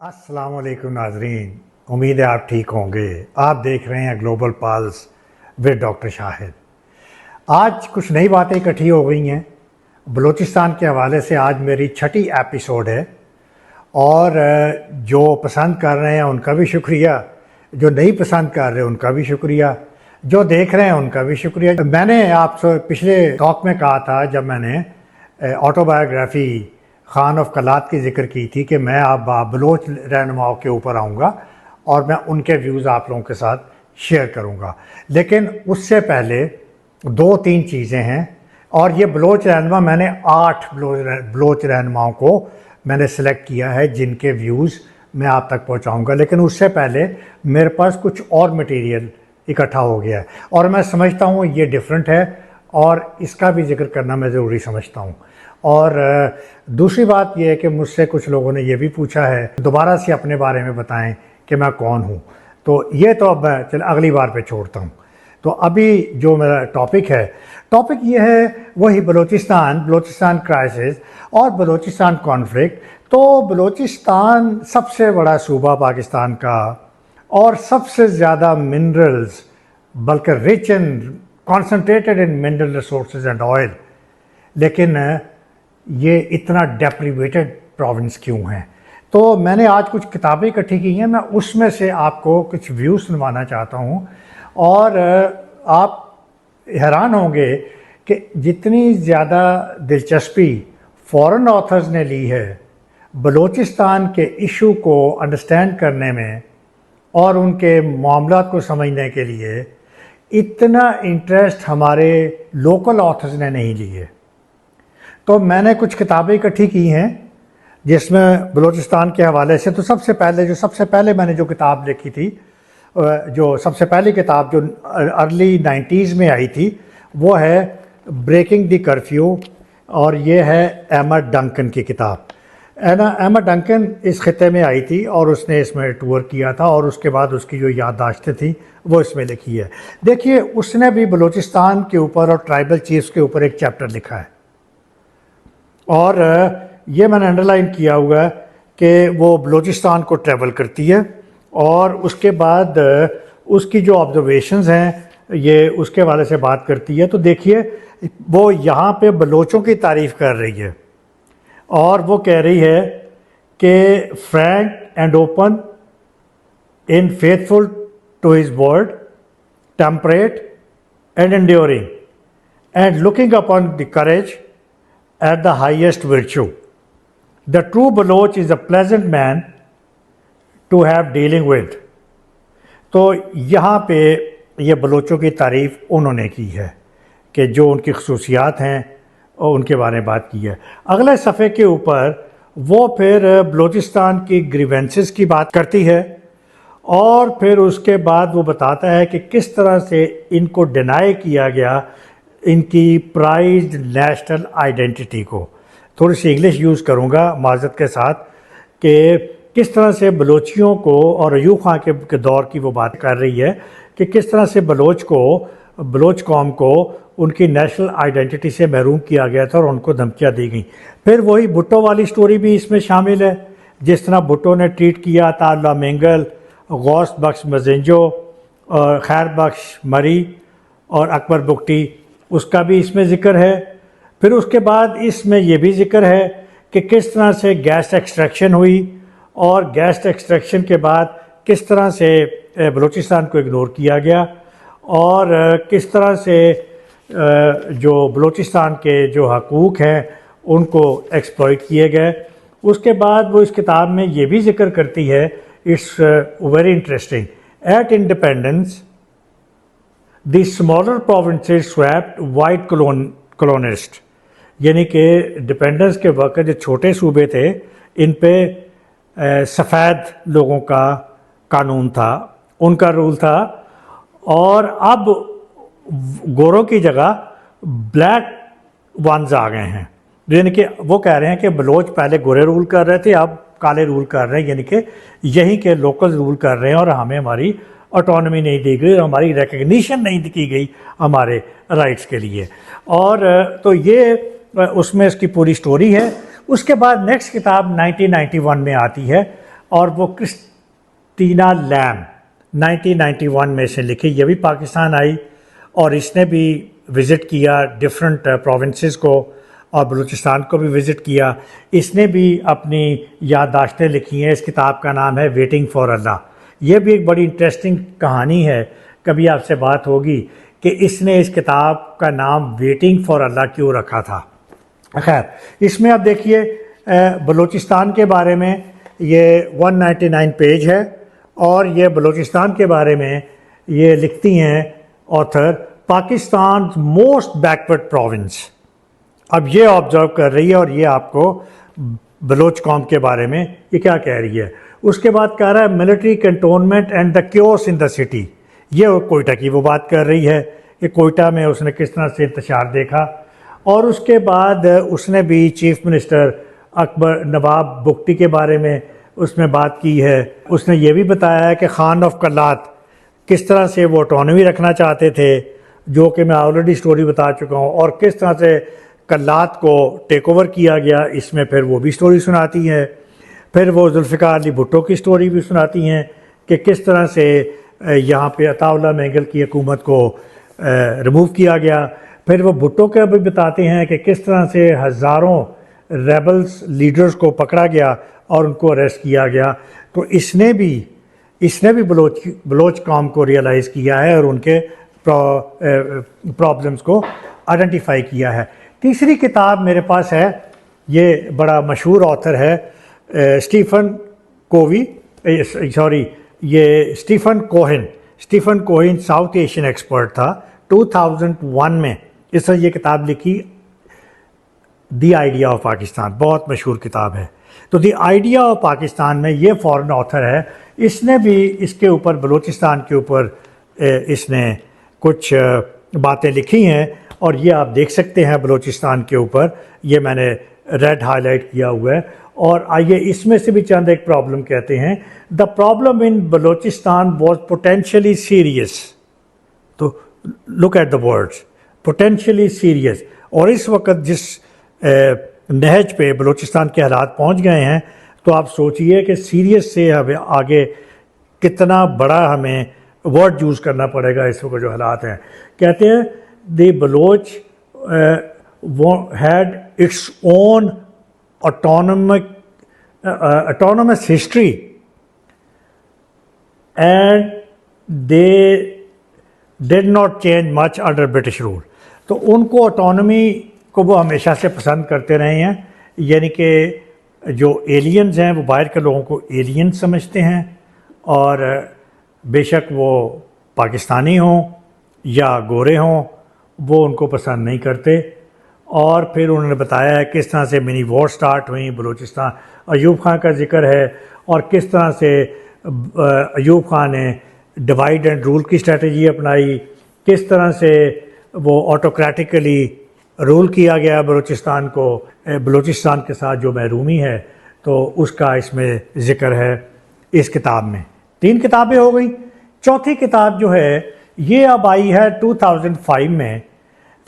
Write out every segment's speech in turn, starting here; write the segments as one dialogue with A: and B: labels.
A: अस्सलाम वालेकुम नाजरीन, उम्मीद है आप ठीक होंगे। आप देख रहे हैं global pulse with doctor Shahid. आज कुछ नई बातें इकट्ठी हो गई हैं बलूचिस्तान के हवाले से। आज मेरी छठी एपिसोड है और जो पसंद कर रहे हैं उनका भी शुक्रिया, जो नहीं पसंद कर रहे हैं उनका भी शुक्रिया, जो देख रहे हैं उनका भी शुक्रिया। मैंने आपसे पिछले टॉक में कहा था, जब मैंने ऑटोबायोग्राफी खान ऑफ कलात की जिक्र की थी, कि मैं अब बलोच रहनुमाओं के ऊपर आऊँगा और मैं उनके व्यूज़ आप लोगों के साथ शेयर करूँगा। लेकिन उससे पहले दो तीन चीज़ें हैं, और ये बलोच रहनुमा मैंने 8 बलोच रहनुमाओं को मैंने सेलेक्ट किया है जिनके व्यूज़ मैं आप तक पहुँचाऊँगा। लेकिन उससे पहले मेरे पास कुछ और मटेरियल इकट्ठा हो गया है और मैं समझता हूँ ये डिफरेंट है और इसका भी जिक्र करना मैं ज़रूरी समझता हूँ। और दूसरी बात यह है कि मुझसे कुछ लोगों ने ये भी पूछा है दोबारा से अपने बारे में बताएं कि मैं कौन हूँ। तो ये तो अब चल अगली बार पे छोड़ता हूँ। तो अभी जो मेरा टॉपिक ये है वही बलूचिस्तान क्राइसिस और बलूचिस्तान कॉन्फ्लिक्ट। तो बलूचिस्तान सबसे बड़ा सूबा पाकिस्तान का और सबसे ज़्यादा मिनरल्स, बल्कि rich and concentrated in mineral resources and oil, लेकिन ये इतना डेप्रीवेटेड प्रोविंस क्यों है। तो मैंने आज कुछ किताबें इकट्ठी की हैं, मैं उसमें से आपको कुछ व्यू सुनवाना चाहता हूँ। और आप हैरान होंगे कि जितनी ज़्यादा दिलचस्पी फॉरेन ऑथर्स ने ली है बलूचिस्तान के इशू को अंडरस्टैंड करने में और उनके मामलात को समझने के लिए, इतना इंटरेस्ट हमारे लोकल ऑथर्स ने नहीं लिए। तो मैंने कुछ किताबें इकट्ठी की हैं जिसमें बलूचिस्तान के हवाले से। तो सबसे पहले मैंने जो किताब लिखी थी, जो सबसे पहली किताब जो अर्ली 90s में आई थी, वो है ब्रेकिंग द कर्फ्यू, और ये है एमा डंकन की किताब। एमा डंकन इस खिते में आई थी और उसने इसमें टूर किया था और उसके बाद उसकी जो याददाश्तें थी वो इसमें लिखी है। देखिए, उसने भी बलूचिस्तान के ऊपर और ट्राइबल चीफ्स के ऊपर एक चैप्टर लिखा है और ये मैंने अंडरलाइन किया हुआ है कि वो बलूचिस्तान को ट्रैवल करती है और उसके बाद उसकी जो ऑब्जर्वेशंस हैं ये उसके हवाले से बात करती है। तो देखिए, वो यहाँ पे बलोचों की तारीफ़ कर रही है और वो कह रही है कि frank and open, in faithful to his word, temperate and enduring, and looking upon the courage at the highest virtue. The true Baloch is a pleasant man to have dealing with. तो यहाँ पे ये बलोचों की तारीफ़ उन्होंने की है कि जो उनकी खसूसियात हैं और उनके बारे में बात की है। अगले सफ़े के ऊपर वो फिर बलूचिस्तान की ग्रीवेंसेस की बात करती है और फिर उसके बाद वो बताता है कि किस तरह से इनको डिनाई किया गया इनकी प्राइज्ड नेशनल आइडेंटिटी को। थोड़ी सी इंग्लिश यूज़ करूँगा माज़रत के साथ, कि किस तरह से बलोचियों को, और अयूब खां के दौर की वो बात कर रही है कि किस तरह से बलोच कौम को उनकी नेशनल आइडेंटिटी से महरूम किया गया था और उनको धमकियाँ दी गई। फिर वही भुट्टो वाली स्टोरी भी इसमें शामिल है, जिस तरह भुट्टो ने ट्रीट किया था अल्लाह मेंगल, गौस बख्श मजेंजो, खैर बख्श मरी और अकबर बुगटी, उसका भी इसमें ज़िक्र है। फिर उसके बाद इसमें यह भी ज़िक्र है कि किस तरह से गैस एक्सट्रैक्शन हुई और गैस एक्सट्रैक्शन के बाद किस तरह से बलूचिस्तान को इग्नोर किया गया और किस तरह से जो बलूचिस्तान के जो हकूक़ हैं उनको एक्सप्लॉइट किए गए। उसके बाद वो इस किताब में ये भी ज़िक्र करती है, it's very interesting, at independence the smaller provinces swapped white colonist, यानी कि डिपेंडेंस के वक्त जो छोटे सूबे थे इन पे सफ़ेद लोगों का कानून था, उनका रूल था, और अब गोरों की जगह ब्लैक वंस आ गए हैं। यानी कि वो कह रहे हैं कि बलोच पहले गोरे रूल कर रहे थे, अब काले रूल कर रहे हैं, यानी कि यहीं के लोकल रूल कर रहे हैं और हमें हमारी ऑटोनॉमी नहीं दी गई और हमारी रिकग्निशन नहीं की गई हमारे राइट्स के लिए। और तो ये उसमें इसकी पूरी स्टोरी है। उसके बाद नेक्स्ट किताब 1991 में आती है और वो क्रिस्टीना लैम 1991 में से लिखी। ये भी पाकिस्तान आई और इसने भी विज़िट किया डिफरेंट प्रोविंसेस को और बलूचिस्तान को भी विज़िट किया। इसने भी अपनी याददाश्तें लिखी हैं। इस किताब का नाम है वेटिंग फॉर अल्लाह। ये भी एक बड़ी इंटरेस्टिंग कहानी है, कभी आपसे बात होगी कि इसने इस किताब का नाम वेटिंग फॉर अल्लाह क्यों रखा था। खैर, इसमें आप देखिए बलूचिस्तान के बारे में ये 199 पेज है और ये बलूचिस्तान के बारे में ये लिखती हैं author, Pakistan most backward province. अब ये ऑब्जर्व कर रही है और ये आपको बलोच कौम के बारे में ये क्या कह रही है। उसके बाद कह रहा है military cantonment and the chaos in the city. ये कोयटा की वो बात कर रही है कि कोयटा में उसने किस तरह से इंतशार देखा। और उसके बाद उसने भी चीफ मिनिस्टर अकबर नवाब बुगटी के बारे में उसमें बात की है। उसने ये भी बताया है कि खान ऑफ कल्लात किस तरह से वो ऑटोनॉमी रखना चाहते थे, जो कि मैं ऑलरेडी स्टोरी बता चुका हूँ, और किस तरह से कल्लात को टेक ओवर किया गया। इसमें फिर वो भी स्टोरी सुनाती हैं। फिर वो जुल्फ़िकार अली भुट्टो की स्टोरी भी सुनाती हैं कि किस तरह से यहाँ पे अताउल्लाह मेंगल की हुकूमत को रिमूव किया गया। फिर वो भुट्टो का भी बताते हैं कि किस तरह से हज़ारों रेबल्स लीडर्स को पकड़ा गया और उनको अरेस्ट किया गया। तो इसने भी बलोच कौम को रियलाइज़ किया है और उनके प्रॉब्लम्स को आइडेंटिफाई किया है। तीसरी किताब मेरे पास है, ये बड़ा मशहूर ऑथर है Stephen Cohen South Asian expert था। 2001 में इसने ये किताब लिखी, द आइडिया ऑफ पाकिस्तान, बहुत मशहूर किताब है। तो द आइडिया ऑफ पाकिस्तान में ये फॉरेन ऑथर है, इसने भी इसके ऊपर बलूचिस्तान के ऊपर इसने कुछ बातें लिखी हैं और ये आप देख सकते हैं बलूचिस्तान के ऊपर, ये मैंने रेड हाईलाइट किया हुआ है। और आइए इसमें से भी चंद एक प्रॉब्लम कहते हैं। The problem in Balochistan was potentially serious. तो look at the words, potentially serious. और इस वक्त जिस नहज पे बलूचिस्तान के हालात पहुंच गए हैं, तो आप सोचिए कि सीरियस से हमें आगे कितना बड़ा हमें वर्ड यूज़ करना पड़ेगा इस वक्त जो हालात हैं। कहते हैं the Baloch had its own autonomous history and they did not change much under British rule। तो उनको ऑटोनॉमी को वो हमेशा से पसंद करते रहे हैं, यानी कि जो एलियंस हैं वो बाहर के लोगों को एलियन समझते हैं और बेशक वो पाकिस्तानी हों या गोरे हों, वो उनको पसंद नहीं करते। और फिर उन्होंने बताया है किस तरह से मिनी वॉर स्टार्ट हुई बलूचिस्तान। अयूब खान का जिक्र है और किस तरह से अयूब खान ने डिवाइड एंड रूल की स्ट्रेटजी अपनाई, किस तरह से वो ऑटोक्रेटिकली रूल किया गया बलूचिस्तान को, बलूचिस्तान के साथ जो महरूमी है तो उसका इसमें ज़िक्र है इस किताब में। 3 किताबें हो गई। चौथी किताब जो है ये अब आई है 2005 में।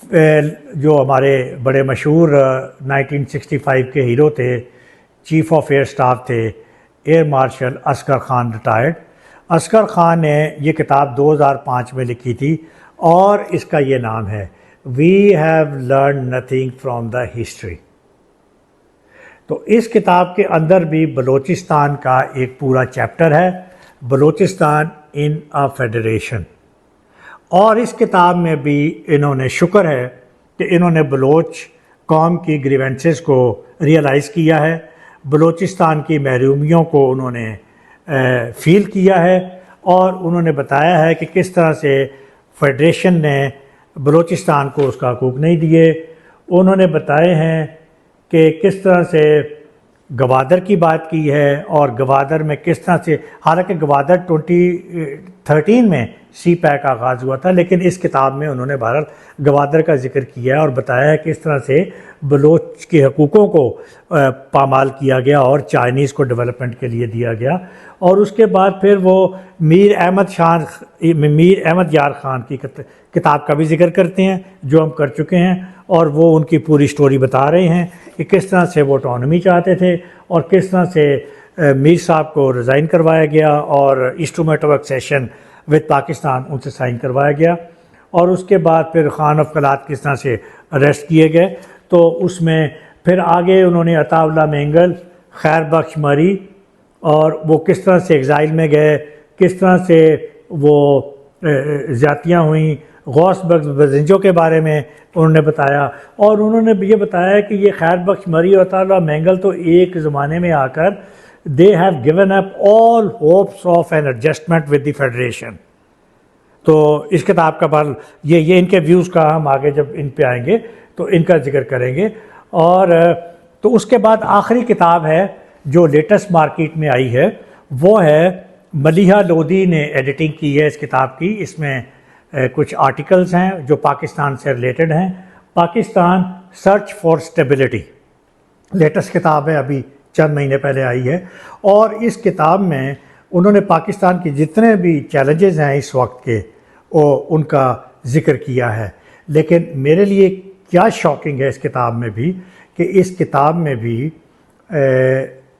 A: जो हमारे बड़े मशहूर 1965 के हीरो थे, चीफ ऑफ एयर स्टाफ थे, air marshal Asghar Khan, retired Asghar Khan ने ये किताब 2005 में लिखी थी और इसका ये नाम है we have learn nothing from the history. तो इस किताब के अंदर भी बलूचिस्तान का एक पूरा चैप्टर है, बलूचिस्तान इन अ फेडरेशन। और इस किताब में भी इन्होंने, शुक्र है कि इन्होंने बलोच कौम की ग्रीवेंसेस को रियलाइज़ किया है, बलूचिस्तान की महरूमियों को उन्होंने फील किया है और उन्होंने बताया है कि किस तरह से फेडरेशन ने बलूचिस्तान को उसका हकूक़ नहीं दिए। उन्होंने बताए हैं कि किस तरह से गवादर की बात की है और गवादर में किस तरह से, हालांकि गवादर 2013 में सी पैक का आगाज़ हुआ था, लेकिन इस किताब में उन्होंने बहरहाल गवादर का जिक्र किया है और बताया है किस तरह से बलोच के हकूक़ों को पामाल किया गया और चाइनीज़ को डेवलपमेंट के लिए दिया गया। और उसके बाद फिर वो मीर अहमद यार ख़ान की किताब का भी जिक्र करते हैं जो हम कर चुके हैं, और वो उनकी पूरी स्टोरी बता रहे हैं कि किस तरह से वो ऑटोनॉमी चाहते थे और किस तरह से मीर साहब को रिज़ाइन करवाया गया और instrument of accession with Pakistan उनसे साइन करवाया गया। और उसके बाद फिर खान ऑफ कलात किस तरह से अरेस्ट किए गए, तो उसमें फिर आगे उन्होंने अताउल्ला मेंगल, खैर बख्श मरी और वो किस तरह से एग्ज़ाइल में गए, किस तरह से वो ज़्यादतियाँ हुई, गौस बख्श बजिंजों के बारे में उन्होंने बताया। और उन्होंने ये बताया कि ये खैर बख्श मरी और अताउल्ला मेंगल तो एक ज़माने में आकर they have given up all hopes of an adjustment with the federation. तो इस किताब का बाल ये इनके व्यूज़ का हम आगे जब इन पे आएंगे तो इनका जिक्र करेंगे। और तो उसके बाद आखिरी किताब है जो लेटेस्ट मार्केट में आई है, वो है मलिहा लोधी ने एडिटिंग की है इस किताब की। इसमें कुछ आर्टिकल्स हैं जो पाकिस्तान से रिलेटेड हैं। Pakistan search for stability latest किताब है, अभी चंद महीने पहले आई है। और इस किताब में उन्होंने पाकिस्तान के जितने भी चैलेंजेस हैं इस वक्त के उनका जिक्र किया है। लेकिन मेरे लिए क्या शॉकिंग है इस किताब में भी कि इस किताब में भी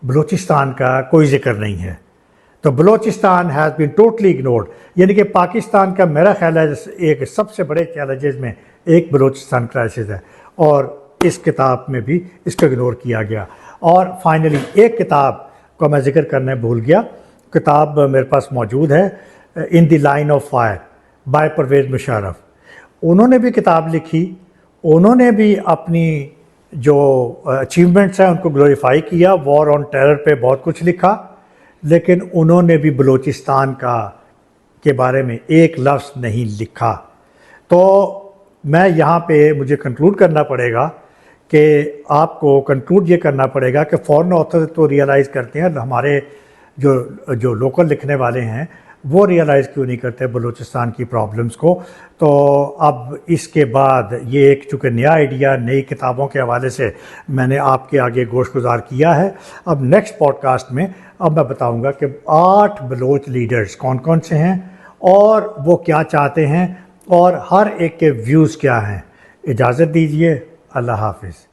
A: बलूचिस्तान का कोई जिक्र नहीं है। तो Balochistan has been totally ignored, यानी कि पाकिस्तान का मेरा ख्याल है एक सबसे बड़े चैलेंजेस में एक बलूचिस्तान क्राइसिस है और इस किताब में भी इसको इग्नोर किया गया। और फाइनली एक किताब को मैं जिक्र करने भूल गया, किताब मेरे पास मौजूद है, in the line of fire by Pervez Musharraf. उन्होंने भी किताब लिखी, उन्होंने भी अपनी जो अचीवमेंट्स हैं उनको ग्लोरीफाई किया, वॉर ऑन टेरर पे बहुत कुछ लिखा, लेकिन उन्होंने भी बलूचिस्तान के बारे में एक लफ्ज़ नहीं लिखा। तो मैं यहाँ पे मुझे कंक्लूड करना पड़ेगा कि आपको कंक्लूड ये करना पड़ेगा कि फॉरेन ऑथर तो रियलाइज़ करते हैं, हमारे जो लोकल लिखने वाले हैं वो रियलाइज़ क्यों नहीं करते बलूचिस्तान की प्रॉब्लम्स को। तो अब इसके बाद ये एक चूँकि नया आइडिया नई किताबों के हवाले से मैंने आपके आगे गोशगुजार किया है। अब नेक्स्ट पॉडकास्ट में अब मैं बताऊंगा कि 8 बलोच लीडर्स कौन कौन से हैं और वो क्या चाहते हैं और हर एक के व्यूज़ क्या हैं। इजाज़त दीजिए, अल्लाह हाफिज़।